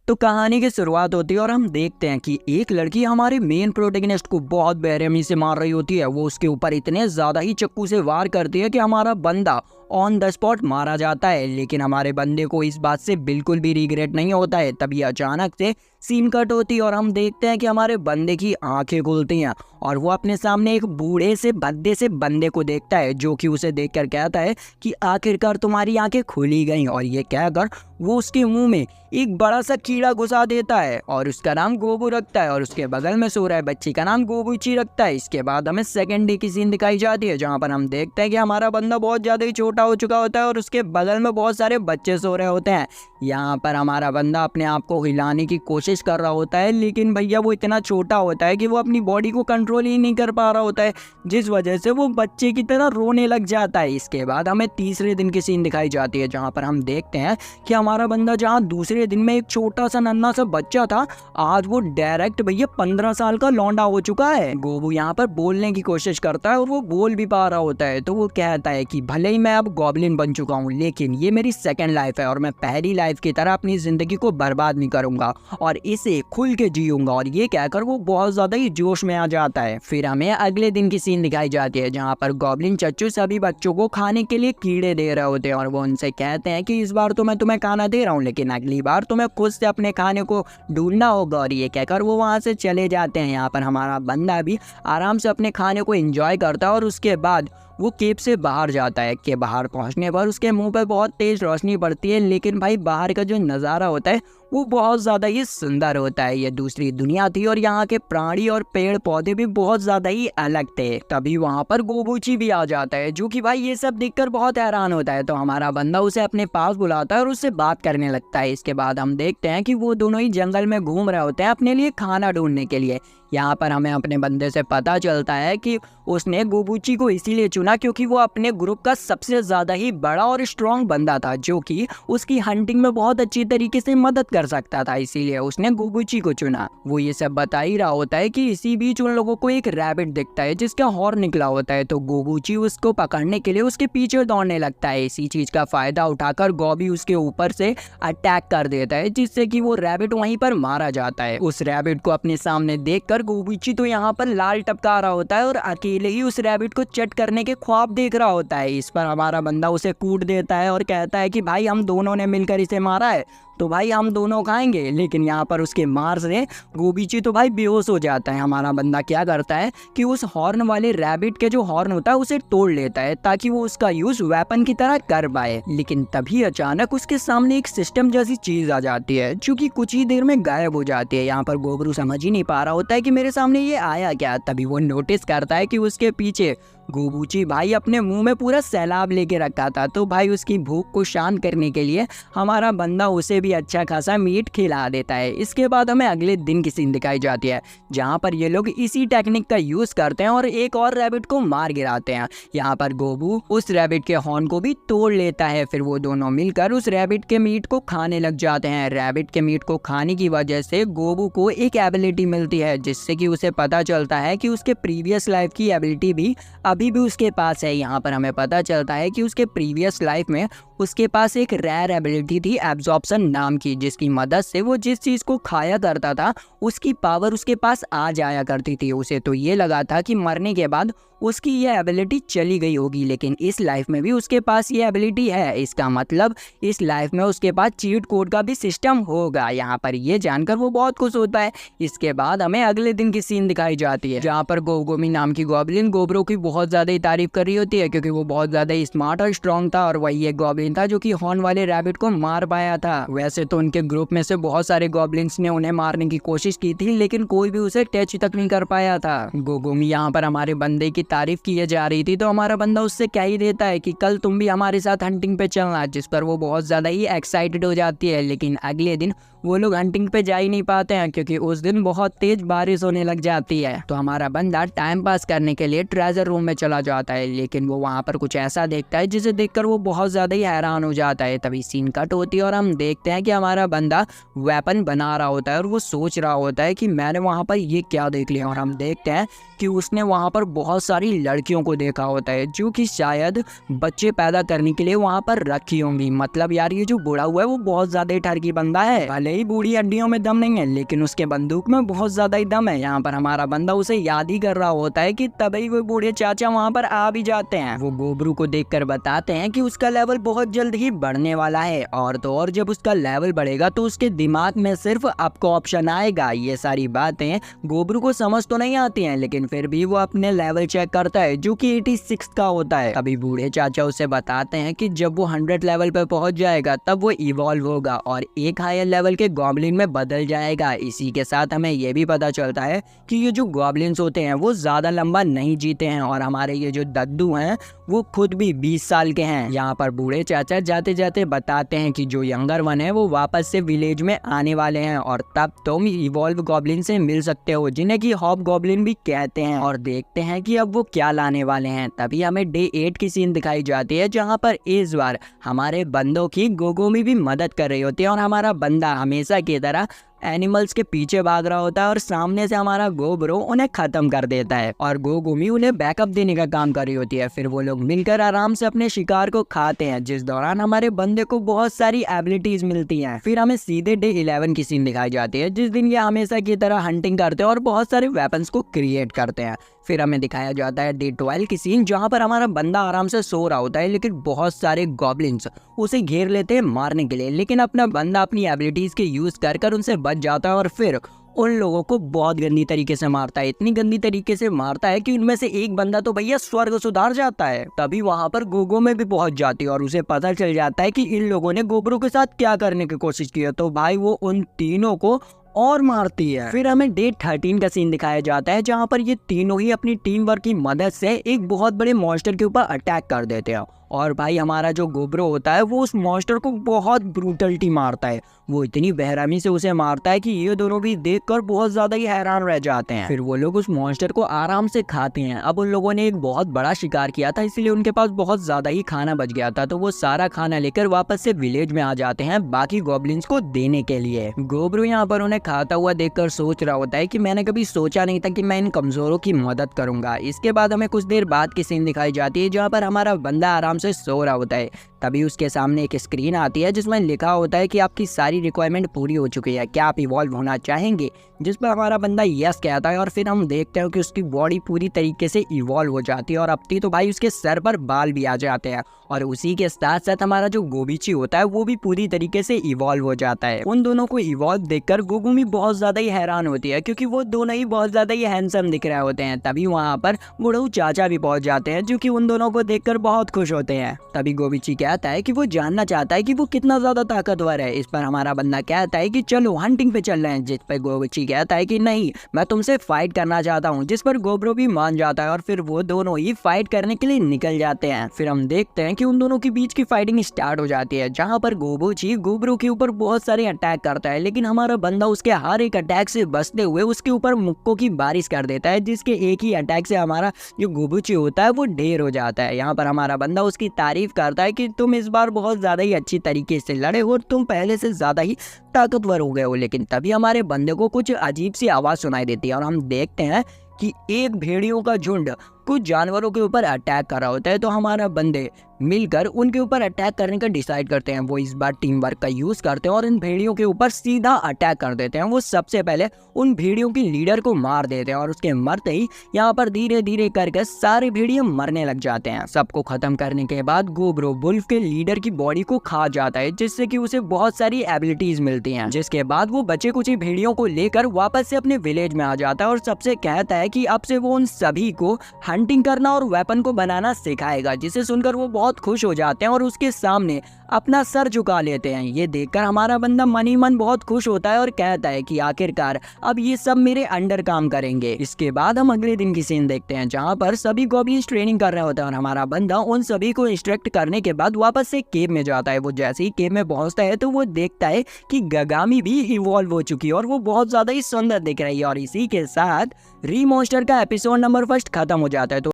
तो कहानी की शुरुआत होती है और हम देखते हैं कि एक लड़की हमारे मेन प्रोटेगनिस्ट को बहुत बेरहमी से मार रही होती है। वो उसके ऊपर इतने ज्यादा ही चक्कू से वार करती है कि हमारा बंदा ऑन द स्पॉट मारा जाता है। लेकिन हमारे बंदे को इस बात से बिल्कुल भी रिग्रेट नहीं होता है। तभी अचानक से सीन कट होती है और हम देखते हैं कि हमारे बंदे की आंखें खुलती हैं और वो अपने सामने एक बूढ़े से भद्दे से बंदे को देखता है, जो कि उसे देखकर कहता है कि आखिरकार तुम्हारी आंखें खुली गई। और ये कहकर वो उसके मुंह में एक बड़ा सा कीड़ा घुसा देता है और उसका नाम गोबू रखता है और उसके बगल में सो रहा है बच्ची का नाम गोबूची रखता है। इसके बाद हमें सेकंड डे की सीन दिखाई जाती है, जहाँ पर हम देखते हैं कि हमारा बंदा बहुत ज़्यादा ही छोटा हो चुका होता है और उसके बगल में बहुत सारे बच्चे सो रहे होते हैं। यहाँ पर हमारा बंदा अपने आप को हिलाने की कोशिश कर रहा होता है, लेकिन भैया वो इतना छोटा होता है कि वो अपनी बॉडी को कंट्रोल ही नहीं कर पा रहा होता है, जिस वजह से वो बच्चे की तरह रोने लग जाता है। इसके बाद हमें तीसरे दिन की सीन दिखाई जाती है, जहाँ पर हम देखते हैं कि हमारा बंदा जहाँ दूसरे दिन में एक छोटा सा नन्हा सा बच्चा था, आज वो डायरेक्ट भैया 15 साल का लौंडा हो चुका है। गोबू यहाँ पर बोलने की कोशिश करता है और वो बोल भी पा रहा होता है। तो वो कहता है कि भले ही मैं अब गॉब्लिन बन चुका हूँ, लेकिन ये मेरी सेकंड लाइफ है और मैं पहली लाइफ की तरह अपनी जिंदगी को बर्बाद नहीं करूंगा और इसे खुल के जीऊंगा। और ये कहकर वो बहुत ज्यादा ही जोश में आ जाता है। फिर हमें अगले दिन की सीन दिखाई जाती है, जहाँ पर गॉब्लिन चच्चू सभी बच्चों को खाने के लिए कीड़े दे रहे होते हैं और वो उनसे कहते हैं कि इस बार तो मैं तुम्हें खाना दे रहा हूँ, लेकिन अगली बार तुम्हें खुद से अपने खाने को ढूंढना होगा। और ये कहकर वो वहाँ से चले जाते हैं। यहाँ पर हमारा बंदा भी आराम से अपने खाने को एंजॉय करता है और उसके बाद वो केव से बाहर जाता है। के बाहर पहुंचने पर उसके मुंह पर बहुत तेज रोशनी पड़ती है, लेकिन भाई बाहर का जो नज़ारा होता है वो बहुत ज़्यादा ही सुंदर होता है। ये दूसरी दुनिया थी और यहाँ के प्राणी और पेड़ पौधे भी बहुत ज़्यादा ही अलग थे। तभी वहाँ पर गोबूची भी आ जाता है, जो कि भाई ये सब देखकर बहुत हैरान होता है। तो हमारा बंदा उसे अपने पास बुलाता है और उससे बात करने लगता है। इसके बाद हम देखते हैं कि वो दोनों ही जंगल में घूम रहे होते हैं अपने लिए खाना ढूंढने के लिए। यहाँ पर हमें अपने बंदे से पता चलता है कि उसने गोबूची को इसीलिए चुना क्योंकि वो अपने ग्रुप का सबसे ज़्यादा ही बड़ा और स्ट्रॉन्ग बंदा था, जो कि उसकी हंटिंग में बहुत अच्छी तरीके से मदद कर सकता था। इसीलिए उसने गोबूची को चुना। वो ये सब बता ही रहा होता है कि इसी बीच उन लोगों को एक रैबिट दिखता है जिसका हॉर्न निकला होता है। तो गोबूची उसको पकड़ने के लिए उसके पीछे दौड़ने लगता है। इसी चीज का फायदा उठाकर गोबी उसके ऊपर से अटैक कर देता है, जिससे कि वो रैबिट वहीं पर मारा जाता है। उस रैबिट को अपने सामने देखकर गोबूची तो यहाँ पर लाल टपका रहा होता है और अकेले ही उस रैबिट को चट करने के ख्वाब देख रहा होता है। इस पर हमारा बंदा उसे कूट देता है और कहता है कि भाई हम दोनों ने मिलकर इसे मारा है तो भाई हम दोनों खाएंगे। लेकिन यहाँ पर उसके मार से गोबीची तो भाई बेहोश हो जाता है। हमारा बंदा क्या करता है कि उस हॉर्न वाले रैबिट के जो हॉर्न होता है उसे तोड़ लेता है ताकि वो उसका यूज वेपन की तरह कर पाए। लेकिन तभी अचानक उसके सामने एक सिस्टम जैसी चीज आ जाती है, जो कि कुछ ही देर में गायब हो जाती है। यहाँ पर गोबरू समझ ही नहीं पा रहा होता है कि मेरे सामने ये आया क्या। तभी वो नोटिस करता है कि उसके पीछे गोबूची भाई अपने मुंह में पूरा सैलाब लेके रखा था। तो भाई उसकी भूख को शांत करने के लिए हमारा बंदा उसे भी अच्छा खासा मीट खिला देता है। इसके बाद हमें अगले दिन की सीन दिखाई जाती है, जहाँ पर ये लोग इसी टेक्निक का यूज करते हैं और एक और रैबिट को मार गिराते हैं। यहाँ पर गोबू उस रैबिट के हॉर्न को भी तोड़ लेता है। फिर वो दोनों मिलकर उस रैबिट के मीट को खाने लग जाते हैं। रैबिट के मीट को खाने की वजह से गोबू को एक एबिलिटी मिलती है, जिससे कि उसे पता चलता है कि उसके प्रीवियस लाइफ की एबिलिटी भी अभी भी उसके पास है। यहाँ पर हमें पता चलता है कि उसके प्रीवियस लाइफ में उसके पास एक रेयर एबिलिटी थी एब्जॉर्प्शन नाम की, जिसकी मदद से वो जिस चीज़ को खाया करता था उसकी पावर उसके पास आ जाया करती थी। उसे तो ये लगा था कि मरने के बाद उसकी ये एबिलिटी चली गई होगी, लेकिन इस लाइफ में भी उसके पास ये एबिलिटी है। इसका मतलब इस लाइफ में उसके पास चीट कोड का भी सिस्टम होगा। यहाँ पर ये जानकर वो बहुत खुश होता है। इसके बाद हमें अगले दिन की सीन दिखाई जाती है, जहाँ पर गोगोमी नाम की गॉब्लिन गोबरो की बहुत ज़्यादा ही तारीफ कर रही होती है, क्योंकि वो बहुत ज़्यादा ही स्मार्ट और स्ट्रॉन्ग था और वही एक गॉब्लिन था जो कि हॉर्न वाले रैबिट को मार पाया था। वैसे तो उनके ग्रुप में से बहुत सारे गॉब्लिन्स ने उन्हें मारने की कोशिश की थी, लेकिन कोई भी उसे टच तक नहीं कर पाया था। गोगोमी यहाँ पर हमारे बंदे की तारीफ किए जा रही थी, तो हमारा बंदा उससे कह ही देता है कि कल तुम भी हमारे साथ हंटिंग पे चलना, जिस पर वो बहुत ज़्यादा ही एक्साइटेड हो जाती है। लेकिन अगले दिन वो लोग हंटिंग पे जा ही नहीं पाते हैं, क्योंकि उस दिन बहुत तेज बारिश होने लग जाती है। तो हमारा बंदा टाइम पास करने के लिए ट्रेजर रूम में चला जाता है, लेकिन वो वहाँ पर कुछ ऐसा देखता है जिसे देखकर वो बहुत ज़्यादा ही हैरान हो जाता है। तभी सीन कट होती है और हम देखते हैं कि हमारा बंदा वेपन बना रहा होता है और वो सोच रहा होता है कि मैंने वहाँ पर ये क्या देख लिया, और हम देखते हैं कि उसने वहाँ पर बहुत सारी लड़कियों को देखा होता है जो कि शायद बच्चे पैदा करने के लिए वहाँ पर रखी होंगी। मतलब यार ये जो बूढ़ा हुआ है वो बहुत ज्यादा ही ठरकी बंदा है। भले ही बूढ़ी हड्डियों में दम नहीं है लेकिन उसके बंदूक में बहुत ज्यादा ही दम है। यहाँ पर हमारा बंदा उसे याद ही कर रहा होता है कि तभी वो बूढ़े चाचा वहाँ पर आ भी जाते हैं। वो गोबरू को देखकर बताते हैं कि उसका लेवल बहुत जल्द ही बढ़ने वाला है, और तो और जब उसका लेवल बढ़ेगा तो उसके दिमाग में सिर्फ आपको ऑप्शन आएगा। ये सारी बातें गोबरू को समझ तो नहीं आती हैं लेकिन फिर भी वो अपने लेवल चेक करता है जो कि 86 का होता है। तभी बूढ़े चाचा उसे बताते हैं कि जब वो 100 लेवल पर पहुंच जाएगा तब वो इवॉल्व होगा और एक हायर लेवल के गॉब्लिन में बदल जाएगा। इसी के साथ हमें ये भी पता चलता है कि ये जो गॉब्लिन्स होते हैं वो ज्यादा लंबा नहीं जीते हैं, और हमारे ये जो दद्दू हैं वो खुद भी 20 साल के हैं। यहाँ पर बूढ़े चाचा जाते जाते बताते हैं कि जो यंगर वन है वो वापस से विलेज में आने वाले हैं और तब तुम इवॉल्व गॉब्लिन से मिल सकते हो जिन्हें कि हॉब गॉब्लिन भी कहते हैं, और देखते हैं कि अब वो क्या लाने वाले हैं। तभी हमें डे 8 की सीन दिखाई जाती है जहाँ पर इस बार हमारे बंदों की गोगोमी भी मदद कर रही होती है, और हमारा बंदा हमेशा की तरह एनिमल्स के पीछे भाग रहा होता है और सामने से हमारा गोब्रो उन्हें खत्म कर देता है और गोगोमी उन्हें बैकअप देने का काम कर रही होती है। फिर वो लोग मिलकर आराम से अपने शिकार को खाते हैं, जिस दौरान हमारे बंदे को बहुत सारी एबिलिटीज मिलती हैं। फिर हमें सीधे डे 11 की सीन दिखाई जाती है जिस दिन ये हमेशा की तरह हंटिंग करते हैं और बहुत सारे वेपन्स को क्रिएट करते हैं। फिर हमें दिखाया जाता है डे 12 की सीन जहाँ पर हमारा बंदा आराम से सो रहा होता है लेकिन बहुत सारे गॉब्लिन्स उसे घेर लेते हैं मारने के लिए, लेकिन अपना बंदा अपनी एबिलिटीज के यूज कर उनसे बच जाता है और फिर उन लोगों को बहुत गंदी तरीके से मारता है। इतनी गंदी तरीके से मारता है कि उनमें से एक बंदा तो भैया स्वर्ग सुधार जाता है। तभी वहां पर गोगो में भी पहुंच जाती है और उसे पता चल जाता है कि इन लोगों ने गोबरू के साथ क्या करने की कोशिश की है, तो भाई वो उन तीनों को और मारती है। फिर हमें डे 13 का सीन दिखाया जाता है जहां पर ये तीनों ही अपनी टीम वर्क की मदद से एक बहुत बड़े मॉन्स्टर के ऊपर अटैक कर देते हैं, और भाई हमारा जो गोब्रो होता है वो उस मॉन्स्टर को बहुत ब्रूटलिटी मारता है। वो इतनी बेरहमी से उसे मारता है कि ये दोनों भी देखकर बहुत ज्यादा ही हैरान रह जाते हैं। फिर वो लोग उस मॉन्स्टर को आराम से खाते हैं। अब उन लोगों ने एक बहुत बड़ा शिकार किया था इसलिए उनके पास बहुत ज्यादा ही खाना बच गया था, तो वो सारा खाना लेकर वापस से विलेज में आ जाते हैं बाकी गॉब्लिन्स को देने के लिए। गोब्रो यहाँ पर उन्हें खाता हुआ देखकर सोच रहा होता है कि मैंने कभी सोचा नहीं था कि मैं इन कमजोरों की मदद करूंगा। इसके बाद हमें कुछ देर बाद की सीन दिखाई जाती है जहाँ पर हमारा बंदा आराम से सो रहा होता है। तभी उसके सामने एक स्क्रीन आती है जिसमें लिखा होता है कि आपकी सारी रिक्वायरमेंट पूरी हो चुकी है, क्या आप इवॉल्व होना चाहेंगे, जिस पर हमारा बंदा यस कहता है और फिर हम देखते हैं कि उसकी बॉडी पूरी तरीके से इवॉल्व हो जाती है और अब तो भाई उसके सर पर बाल भी आ जाते हैं, और उसी के साथ साथ हमारा जो गोबीची होता है वो भी पूरी तरीके से इवॉल्व हो जाता है। उन दोनों को इवॉल्व देखकर गोगुमी बहुत ज्यादा ही हैरान होती है क्योंकि वो दोनों ही बहुत ज्यादा ही हैंडसम दिख रहे होते हैं। तभी वहाँ पर बुढ़ऊ चाचा भी पहुंच जाते हैं जो कि उन दोनों को देखकर बहुत खुश होते हैं। तभी गोबीची कहता है कि वो जानना चाहता है कि वो कितना ज्यादा ताकतवर है। इस पर हमारा बंदा कहता है कि चलो हंटिंग पे चल रहे हैं, जिस पर गोबीची कहता है कि नहीं मैं तुमसे फाइट करना चाहता हूँ, जिस पर गोब्रो भी मान जाता है और फिर वो दोनों ही फाइट करने के लिए निकल जाते हैं। फिर हम देखते हैं कि उन दोनों के बीच की फाइटिंग स्टार्ट हो जाती है जहाँ पर गोबूची गोब्रो के ऊपर बहुत सारे अटैक करता है, लेकिन हमारा बंदा उसके हर एक अटैक से बचते हुए उसके ऊपर मुक्कों की बारिश कर देता है, जिसके एक ही अटैक से हमारा जो गोबूची होता है वो ढेर हो जाता है। यहाँ पर हमारा बंदा उसकी तारीफ करता है कि तुम इस बार बहुत ज्यादा ही अच्छी तरीके से लड़े हो, तुम पहले से ज्यादा ही ताकतवर हो गए हो। लेकिन तभी हमारे बंदे को कुछ अजीब सी आवाज सुनाई देती है और हम देखते हैं कि एक भेड़ियों का झुंड कुछ जानवरों के ऊपर अटैक कर रहा होता है। तो हमारा बंदे मिलकर उनके ऊपर अटैक करने का डिसाइड करते हैं। वो इस बार टीम वर्क का यूज करते हैं और इन भेड़ियों के ऊपर सीधा अटैक कर देते हैं। वो सबसे पहले उन भेड़ियों की लीडर को मार देते हैं और उसके मरते ही यहाँ पर धीरे धीरे करके सारे भेड़िए मरने लग जाते हैं। सबको खत्म करने के बाद गोब्रो वुल्फ के लीडर की बॉडी को खा जाता है, जिससे कि उसे बहुत सारी एबिलिटीज मिलती हैं। जिसके बाद वो बचे कुछ भेड़ियों को लेकर वापस से अपने विलेज में आ जाता है और सबसे कहता है कि अब से वो उन सभी को हंटिंग करना और वेपन को बनाना सिखाएगा, जिसे सुनकर वो बहुत खुश हो जाते हैं और उसके सामने अपना सर झुका लेते हैं। ये देखकर हमारा बंदा मन ही मन बहुत खुश होता है और कहता है कि आखिरकार अब ये सब मेरे अंडर काम करेंगे। इसके बाद हम अगले दिन की सीन देखते हैं जहाँ पर सभी गॉब्लिन्स ट्रेनिंग कर रहे होते हैं और हमारा बंदा उन सभी को इंस्ट्रक्ट करने के बाद वापस से केव में जाता है। वो जैसे ही केव में पहुंचता है तो वो देखता है कि गगामी भी इवॉल्व हो चुकी है और वो बहुत ज्यादा ही सुंदर दिख रही है। और इसी के साथ री मॉन्स्टर का एपिसोड नंबर 1 खत्म हो जाता है। तो